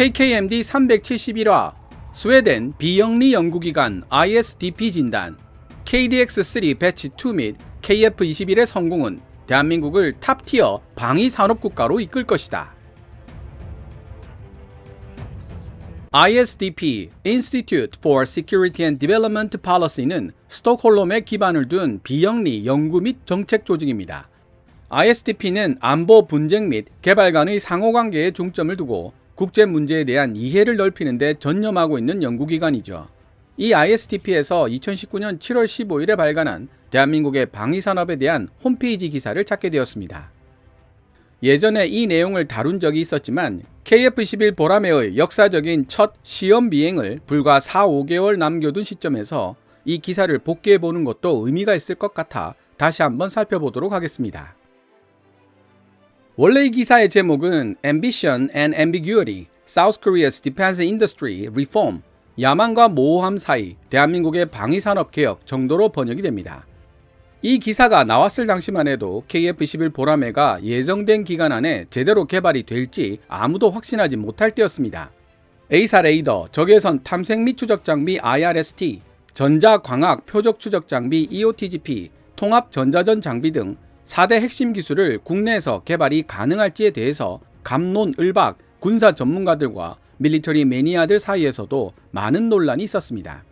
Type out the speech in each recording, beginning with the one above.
KKMD 371화 스웨덴 비영리 연구기관 ISDP 진단 KDX3 배치 2 및 KF21의 성공은 대한민국을 탑티어 방위산업국가로 이끌 것이다. ISDP (Institute for Security and Development Policy는 스톡홀름에 기반을 둔 비영리 연구 및 정책 조직입니다. ISDP는 안보 분쟁 및 개발 간의 상호관계에 중점을 두고 국제 문제에 대한 이해를 넓히는 데 전념하고 있는 연구기관이죠. 이 ISDP에서 2019년 7월 15일에 발간한 대한민국의 방위산업에 대한 홈페이지 기사를 찾게 되었습니다. 예전에 이 내용을 다룬 적이 있었지만 KF21 보라매의 역사적인 첫 시험 비행을 불과 4-5개월 남겨둔 시점에서 이 기사를 복귀해보는 것도 의미가 있을 것 같아 다시 한번 살펴보도록 하겠습니다. 원래 이 기사의 제목은 Ambition and Ambiguity, South Korea's Defense Industry Reform, 야망과 모호함 사이 대한민국의 방위산업 개혁 정도로 번역이 됩니다. 이 기사가 나왔을 당시만 해도 KF21 보라매가 예정된 기간 안에 제대로 개발이 될지 아무도 확신하지 못할 때였습니다. A사 레이더, 적외선 탐색 및 추적 장비 IRST, 전자광학 표적 추적 장비 EOTGP, 통합 전자전 장비 등 4대 핵심 기술을 국내에서 개발이 가능할지에 대해서 갑론을박 군사 전문가들과 밀리터리 매니아들 사이에서도 많은 논란이 있었습니다.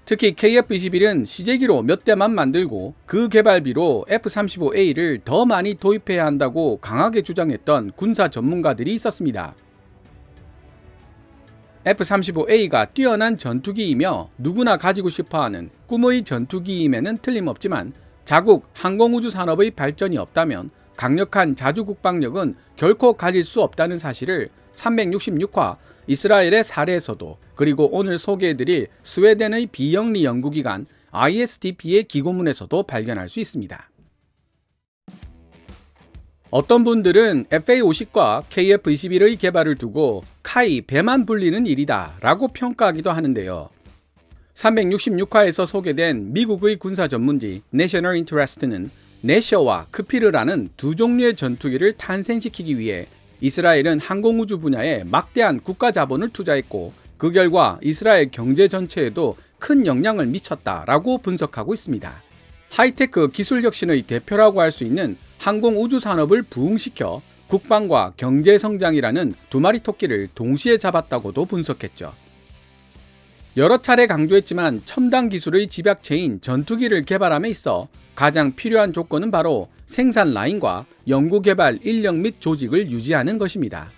특히 KF21은 시제기로 몇 대만 만들고 그 개발비로 F-35A를 더 많이 도입해야 한다고 강하게 주장했던 군사 전문가들이 있었습니다. F-35A가 뛰어난 전투기이며 누구나 가지고 싶어하는 꿈의 전투기임에는 틀림없지만 자국 항공우주 산업의 발전이 없다면 강력한 자주국방력은 결코 가질 수 없다는 사실을 366화 이스라엘의 사례에서도 그리고 오늘 소개해드릴 스웨덴의 비영리 연구기관 ISDP의 기고문에서도 발견할 수 있습니다. 어떤 분들은 FA-50과 KF-21의 개발을 두고 카이 배만 불리는 일이다 라고 평가하기도 하는데요. 366화에서 소개된 미국의 군사 전문지 National Interest는 내셔와 크피르라는 두 종류의 전투기를 탄생시키기 위해 이스라엘은 항공우주 분야에 막대한 국가 자본을 투자했고 그 결과 이스라엘 경제 전체에도 큰 영향을 미쳤다라고 분석하고 있습니다. 하이테크 기술 혁신의 대표라고 할 수 있는 항공우주 산업을 부흥시켜 국방과 경제 성장이라는 두 마리 토끼를 동시에 잡았다고도 분석했죠. 여러 차례 강조했지만 첨단 기술의 집약체인 전투기를 개발함에 있어 가장 필요한 조건은 바로 생산 라인과 연구개발 인력 및 조직을 유지하는 것입니다.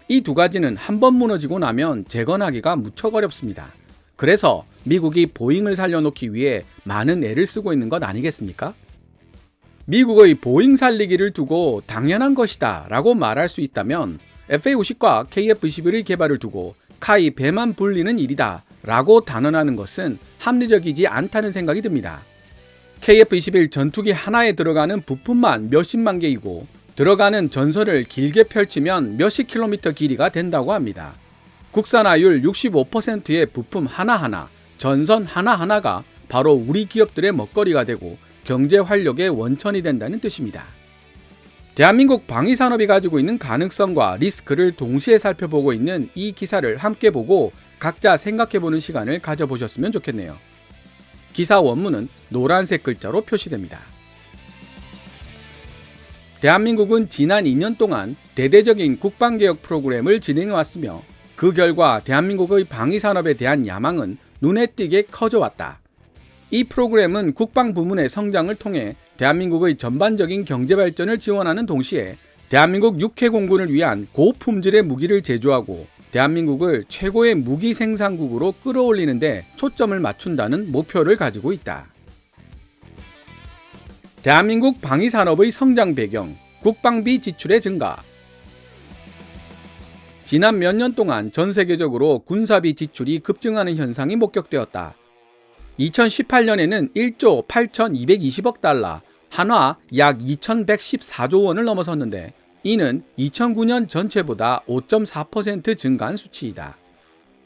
이 두 가지는 한번 무너지고 나면 재건하기가 무척 어렵습니다. 그래서 미국이 보잉을 살려놓기 위해 많은 애를 쓰고 있는 것 아니겠습니까? 미국의 보잉 살리기를 두고 당연한 것이다 라고 말할 수 있다면 FA-50과 KF-21의 개발을 두고 카이 배만 불리는 일이다 라고 단언하는 것은 합리적이지 않다는 생각이 듭니다. KF-21 전투기 하나에 들어가는 부품만 몇십만 개이고 들어가는 전선을 길게 펼치면 몇십 킬로미터 길이가 된다고 합니다. 국산화율 65%의 부품 하나하나, 전선 하나하나가 바로 우리 기업들의 먹거리가 되고 경제 활력의 원천이 된다는 뜻입니다. 대한민국 방위산업이 가지고 있는 가능성과 리스크를 동시에 살펴보고 있는 이 기사를 함께 보고 각자 생각해보는 시간을 가져보셨으면 좋겠네요. 기사 원문은 노란색 글자로 표시됩니다. 대한민국은 지난 2년 동안 대대적인 국방개혁 프로그램을 진행해왔으며 그 결과 대한민국의 방위산업에 대한 야망은 눈에 띄게 커져왔다. 이 프로그램은 국방 부문의 성장을 통해 대한민국의 전반적인 경제발전을 지원하는 동시에 대한민국 육해공군을 위한 고품질의 무기를 제조하고 대한민국을 최고의 무기 생산국으로 끌어올리는 데 초점을 맞춘다는 목표를 가지고 있다. 대한민국 방위산업의 성장 배경, 국방비 지출의 증가. 지난 몇 년 동안 전 세계적으로 군사비 지출이 급증하는 현상이 목격되었다. 2018년에는 1조 8,220억 달러, 한화 약 2,114조 원을 넘어섰는데 이는 2009년 전체보다 5.4% 증가한 수치이다.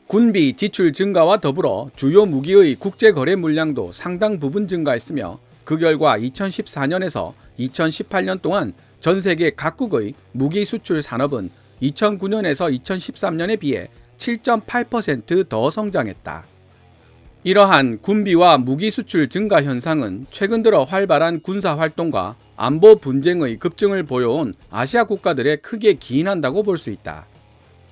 군비 지출 증가와 더불어 주요 무기의 국제거래 물량도 상당 부분 증가했으며 그 결과 2014년에서 2018년 동안 전 세계 각국의 무기 수출 산업은 2009년에서 2013년에 비해 7.8% 성장했다. 이러한 군비와 무기 수출 증가 현상은 최근 들어 활발한 군사 활동과 안보 분쟁의 급증을 보여온 아시아 국가들에 크게 기인한다고 볼 수 있다.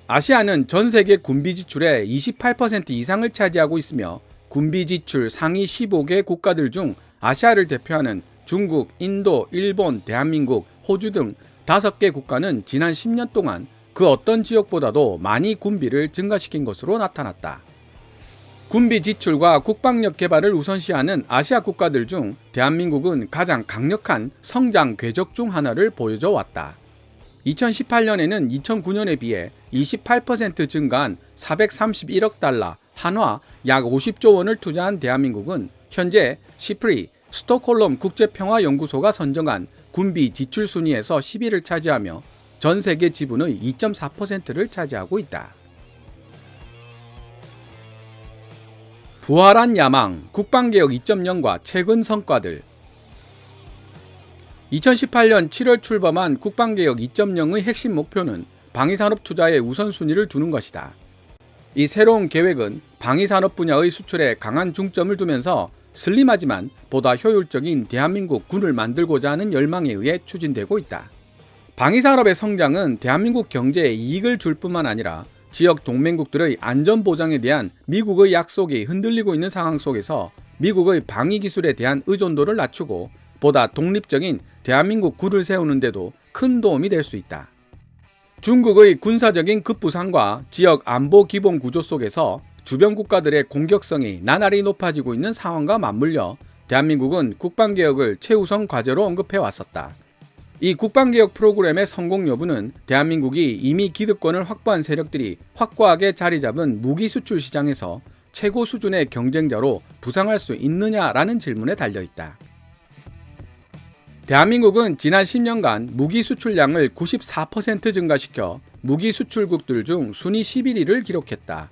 아시아는 전 세계 군비 지출의 28% 이상을 차지하고 있으며 군비 지출 상위 15개 국가들 중 아시아를 대표하는 중국, 인도, 일본, 대한민국, 호주 등 5개 국가는 지난 10년 동안 그 어떤 지역보다도 많이 군비를 증가시킨 것으로 나타났다. 군비 지출과 국방력 개발을 우선시하는 아시아 국가들 중 대한민국은 가장 강력한 성장 궤적 중 하나를 보여줘 왔다. 2018년에는 2009년에 비해 28% 증가한 431억 달러, 한화 약 50조 원을 투자한 대한민국은 현재 시프리, 스톡홀름 국제평화연구소가 선정한 군비 지출 순위에서 10위를 차지하며 전 세계 지분의 2.4%를 차지하고 있다. 부활한 야망, 국방개혁 2.0과 최근 성과들. 2018년 7월 출범한 국방개혁 2.0의 핵심 목표는 방위산업 투자에 우선순위를 두는 것이다. 이 새로운 계획은 방위산업 분야의 수출에 강한 중점을 두면서 슬림하지만 보다 효율적인 대한민국 군을 만들고자 하는 열망에 의해 추진되고 있다. 방위산업의 성장은 대한민국 경제에 이익을 줄 뿐만 아니라 지역 동맹국들의 안전보장에 대한 미국의 약속이 흔들리고 있는 상황 속에서 미국의 방위기술에 대한 의존도를 낮추고 보다 독립적인 대한민국 군을 세우는 데도 큰 도움이 될 수 있다. 중국의 군사적인 급부상과 지역 안보 기본 구조 속에서 주변 국가들의 공격성이 나날이 높아지고 있는 상황과 맞물려 대한민국은 국방개혁을 최우선 과제로 언급해 왔었다. 이 국방개혁 프로그램의 성공 여부는 대한민국이 이미 기득권을 확보한 세력들이 확고하게 자리 잡은 무기 수출 시장에서 최고 수준의 경쟁자로 부상할 수 있느냐라는 질문에 달려있다. 대한민국은 지난 10년간 무기 수출량을 94% 증가시켜 무기 수출국들 중 순위 11위를 기록했다.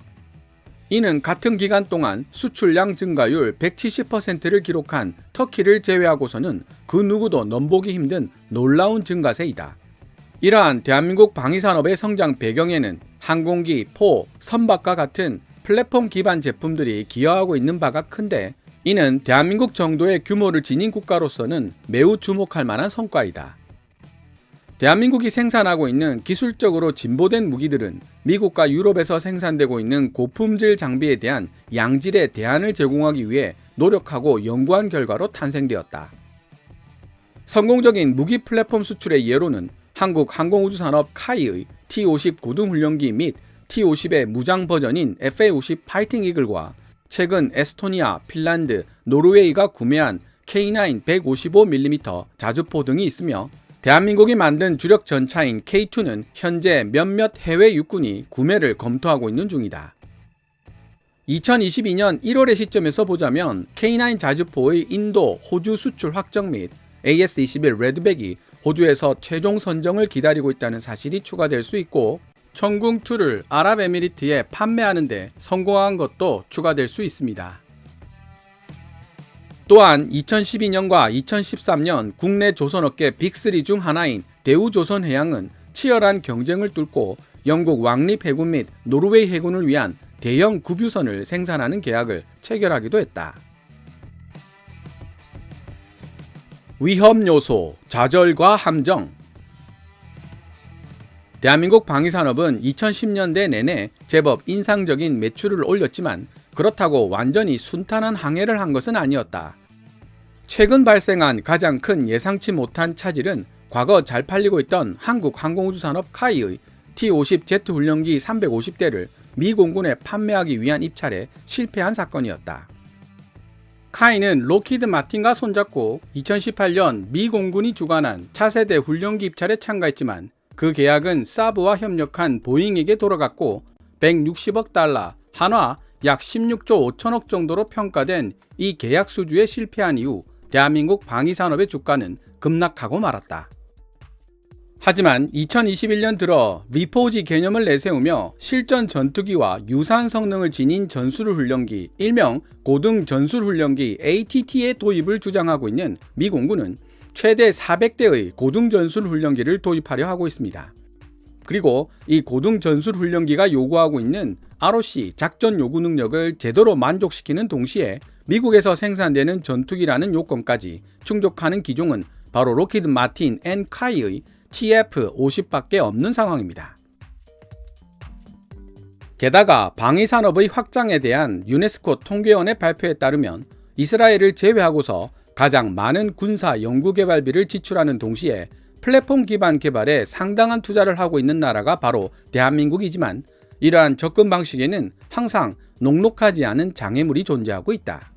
이는 같은 기간 동안 수출량 증가율 170%를 기록한 터키를 제외하고서는 그 누구도 넘보기 힘든 놀라운 증가세이다. 이러한 대한민국 방위산업의 성장 배경에는 항공기, 포, 선박과 같은 플랫폼 기반 제품들이 기여하고 있는 바가 큰데 이는 대한민국 정도의 규모를 지닌 국가로서는 매우 주목할 만한 성과이다. 대한민국이 생산하고 있는 기술적으로 진보된 무기들은 미국과 유럽에서 생산되고 있는 고품질 장비에 대한 양질의 대안을 제공하기 위해 노력하고 연구한 결과로 탄생되었다. 성공적인 무기 플랫폼 수출의 예로는 한국 항공우주산업 카이의 T-50 고등훈련기 및 T-50의 무장 버전인 FA-50 파이팅 이글과 최근 에스토니아, 핀란드, 노르웨이가 구매한 K9 155mm 자주포 등이 있으며 대한민국이 만든 주력 전차인 K2는 현재 몇몇 해외 육군이 구매를 검토하고 있는 중이다. 2022년 1월의 시점에서 보자면 K9 자주포의 인도, 호주 수출 확정 및 AS-21 레드백이 호주에서 최종 선정을 기다리고 있다는 사실이 추가될 수 있고 천궁2를 아랍에미리트에 판매하는 데 성공한 것도 추가될 수 있습니다. 또한 2012년과 2013년 국내 조선업계 빅3 중 하나인 대우조선해양은 치열한 경쟁을 뚫고 영국 왕립 해군 및 노르웨이 해군을 위한 대형 구뷰선을 생산하는 계약을 체결하기도 했다. 위험 요소, 좌절과 함정. 대한민국 방위산업은 2010년대 내내 제법 인상적인 매출을 올렸지만 그렇다고 완전히 순탄한 항해를 한 것은 아니었다. 최근 발생한 가장 큰 예상치 못한 차질은 과거 잘 팔리고 있던 한국 항공우주산업 카이의 T-50Z 훈련기 350대를 미 공군에 판매하기 위한 입찰에 실패한 사건이었다. 카이는 로키드 마틴과 손잡고 2018년 미 공군이 주관한 차세대 훈련기 입찰에 참가했지만 그 계약은 사브와 협력한 보잉에게 돌아갔고 160억 달러, 한화 약 16조 5천억 정도로 평가된 이 계약 수주에 실패한 이후 대한민국 방위산업의 주가는 급락하고 말았다. 하지만 2021년 들어 V4G 개념을 내세우며 실전 전투기와 유사한 성능을 지닌 전술훈련기, 일명 고등 전술훈련기 ATT의 도입을 주장하고 있는 미 공군은 최대 400대의 고등 전술훈련기를 도입하려 하고 있습니다. 그리고 이 고등 전술 훈련기가 요구하고 있는 ROC 작전 요구 능력을 제대로 만족시키는 동시에 미국에서 생산되는 전투기라는 요건까지 충족하는 기종은 바로 록히드 마틴 앤 카이의 TF-50밖에 없는 상황입니다. 게다가 방위산업의 확장에 대한 유네스코 통계원의 발표에 따르면 이스라엘을 제외하고서 가장 많은 군사 연구개발비를 지출하는 동시에 플랫폼 기반 개발에 상당한 투자를 하고 있는 나라가 바로 대한민국이지만 이러한 접근 방식에는 항상 녹록하지 않은 장애물이 존재하고 있다.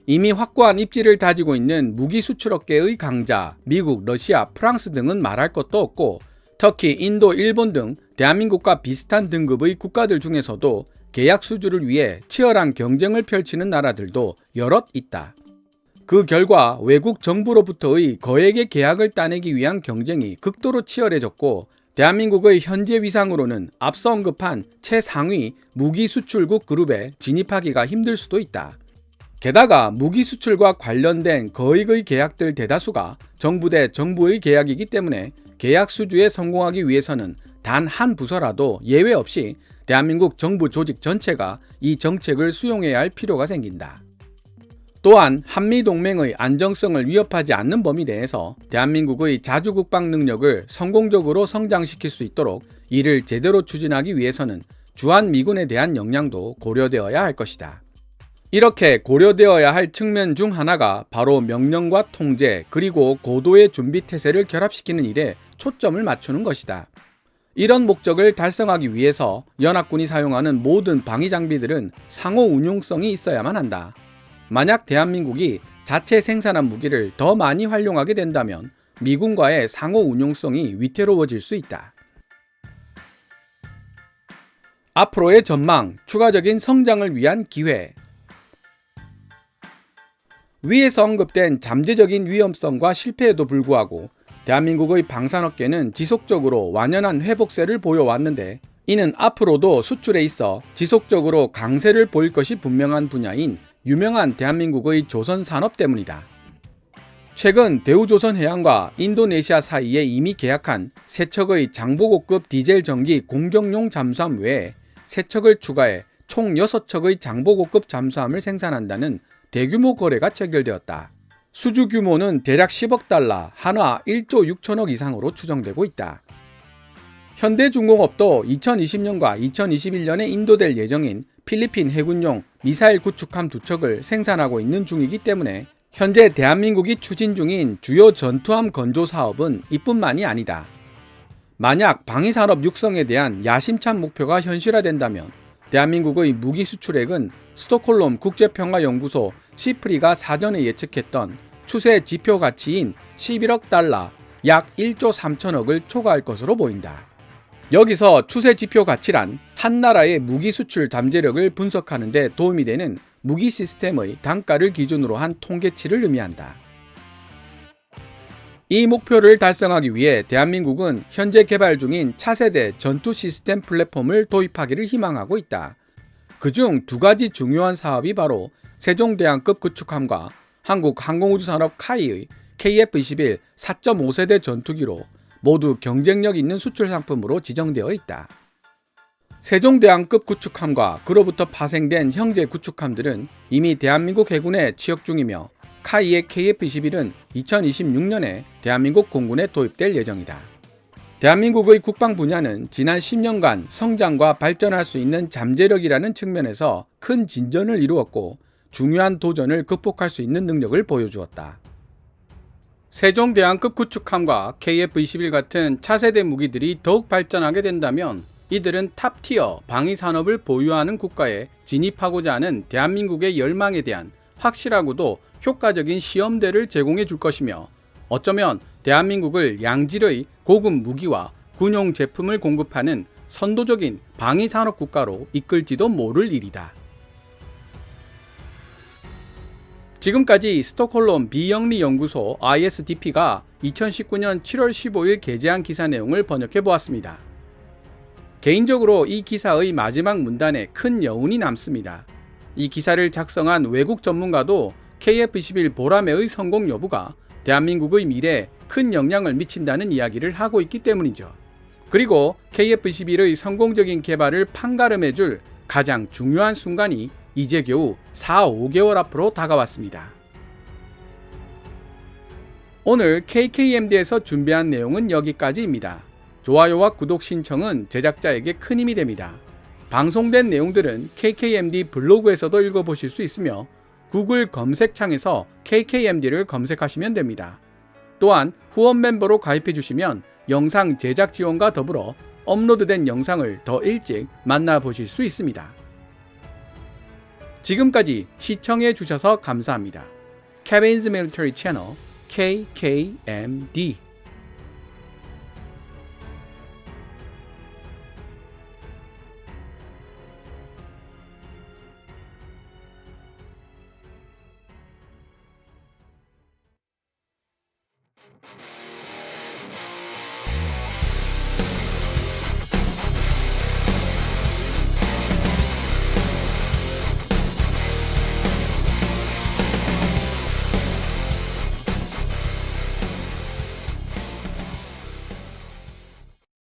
이미 확고한 입지를 다지고 있는 무기 수출업계의 강자 미국, 러시아, 프랑스 등은 말할 것도 없고 터키, 인도, 일본 등 대한민국과 비슷한 등급의 국가들 중에서도 계약 수주를 위해 치열한 경쟁을 펼치는 나라들도 여럿 있다. 그 결과 외국 정부로부터의 거액의 계약을 따내기 위한 경쟁이 극도로 치열해졌고 대한민국의 현재 위상으로는 앞서 언급한 최상위 무기 수출국 그룹에 진입하기가 힘들 수도 있다. 게다가 무기 수출과 관련된 거액의 계약들 대다수가 정부 대 정부의 계약이기 때문에 계약 수주에 성공하기 위해서는 단 한 부서라도 예외 없이 대한민국 정부 조직 전체가 이 정책을 수용해야 할 필요가 생긴다. 또한 한미동맹의 안정성을 위협하지 않는 범위 내에서 대한민국의 자주국방 능력을 성공적으로 성장시킬 수 있도록 이를 제대로 추진하기 위해서는 주한미군에 대한 역량도 고려되어야 할 것이다. 이렇게 고려되어야 할 측면 중 하나가 바로 명령과 통제 그리고 고도의 준비 태세를 결합시키는 일에 초점을 맞추는 것이다. 이런 목적을 달성하기 위해서 연합군이 사용하는 모든 방위 장비들은 상호 운용성이 있어야만 한다. 만약 대한민국이 자체 생산한 무기를 더 많이 활용하게 된다면 미군과의 상호 운용성이 위태로워질 수 있다. 앞으로의 전망, 추가적인 성장을 위한 기회. 위에서 언급된 잠재적인 위험성과 실패에도 불구하고 대한민국의 방산업계는 지속적으로 완연한 회복세를 보여왔는데 이는 앞으로도 수출에 있어 지속적으로 강세를 보일 것이 분명한 분야인 유명한 대한민국의 조선산업 때문이다. 최근 대우조선해양과 인도네시아 사이에 이미 계약한 3척의 장보고급 디젤 전기 공격용 잠수함 외에 3척을 추가해 총 6척의 장보고급 잠수함을 생산한다는 대규모 거래가 체결되었다. 수주 규모는 대략 10억 달러, 한화 1조 6천억 이상으로 추정되고 있다. 현대중공업도 2020년과 2021년에 인도될 예정인 필리핀 해군용 미사일 구축함 2척을 생산하고 있는 중이기 때문에 현재 대한민국이 추진 중인 주요 전투함 건조 사업은 이뿐만이 아니다. 만약 방위산업 육성에 대한 야심찬 목표가 현실화된다면 대한민국의 무기 수출액은 스톡홀름 국제평화연구소 시프리가 사전에 예측했던 추세 지표 가치인 11억 달러, 약 1조 3천억을 초과할 것으로 보인다. 여기서 추세 지표 가치란 한 나라의 무기 수출 잠재력을 분석하는 데 도움이 되는 무기 시스템의 단가를 기준으로 한 통계치를 의미한다. 이 목표를 달성하기 위해 대한민국은 현재 개발 중인 차세대 전투 시스템 플랫폼을 도입하기를 희망하고 있다. 그중 2가지 중요한 사업이 바로 세종대왕급 구축함과 한국항공우주산업 카이의 KF-21 4.5세대 전투기로 모두 경쟁력 있는 수출 상품으로 지정되어 있다. 세종대왕급 구축함과 그로부터 파생된 형제 구축함들은 이미 대한민국 해군에 취역 중이며 카이의 KF-21은 2026년에 대한민국 공군에 도입될 예정이다. 대한민국의 국방 분야는 지난 10년간 성장과 발전할 수 있는 잠재력이라는 측면에서 큰 진전을 이루었고 중요한 도전을 극복할 수 있는 능력을 보여주었다. 세종대왕급 구축함과 KF-21 같은 차세대 무기들이 더욱 발전하게 된다면 이들은 탑티어 방위산업을 보유하는 국가에 진입하고자 하는 대한민국의 열망에 대한 확실하고도 효과적인 시험대를 제공해 줄 것이며 어쩌면 대한민국을 양질의 고급 무기와 군용 제품을 공급하는 선도적인 방위산업 국가로 이끌지도 모를 일이다. 지금까지 스톡홀름 비영리 연구소 ISDP가 2019년 7월 15일 게재한 기사 내용을 번역해 보았습니다. 개인적으로 이 기사의 마지막 문단에 큰 여운이 남습니다. 이 기사를 작성한 외국 전문가도 KF-21 보라매의 성공 여부가 대한민국의 미래에 큰 영향을 미친다는 이야기를 하고 있기 때문이죠. 그리고 KF-21의 성공적인 개발을 판가름해줄 가장 중요한 순간이 이제 겨우 4-5개월 앞으로 다가왔습니다. 오늘 KKMD에서 준비한 내용은 여기까지입니다. 좋아요와 구독 신청은 제작자에게 큰 힘이 됩니다. 방송된 내용들은 KKMD 블로그에서도 읽어보실 수 있으며 구글 검색창에서 KKMD를 검색하시면 됩니다. 또한 후원 멤버로 가입해 주시면 영상 제작 지원과 더불어 업로드된 영상을 더 일찍 만나보실 수 있습니다. 지금까지 시청해 주셔서 감사합니다. Kevin's Military Channel KKMD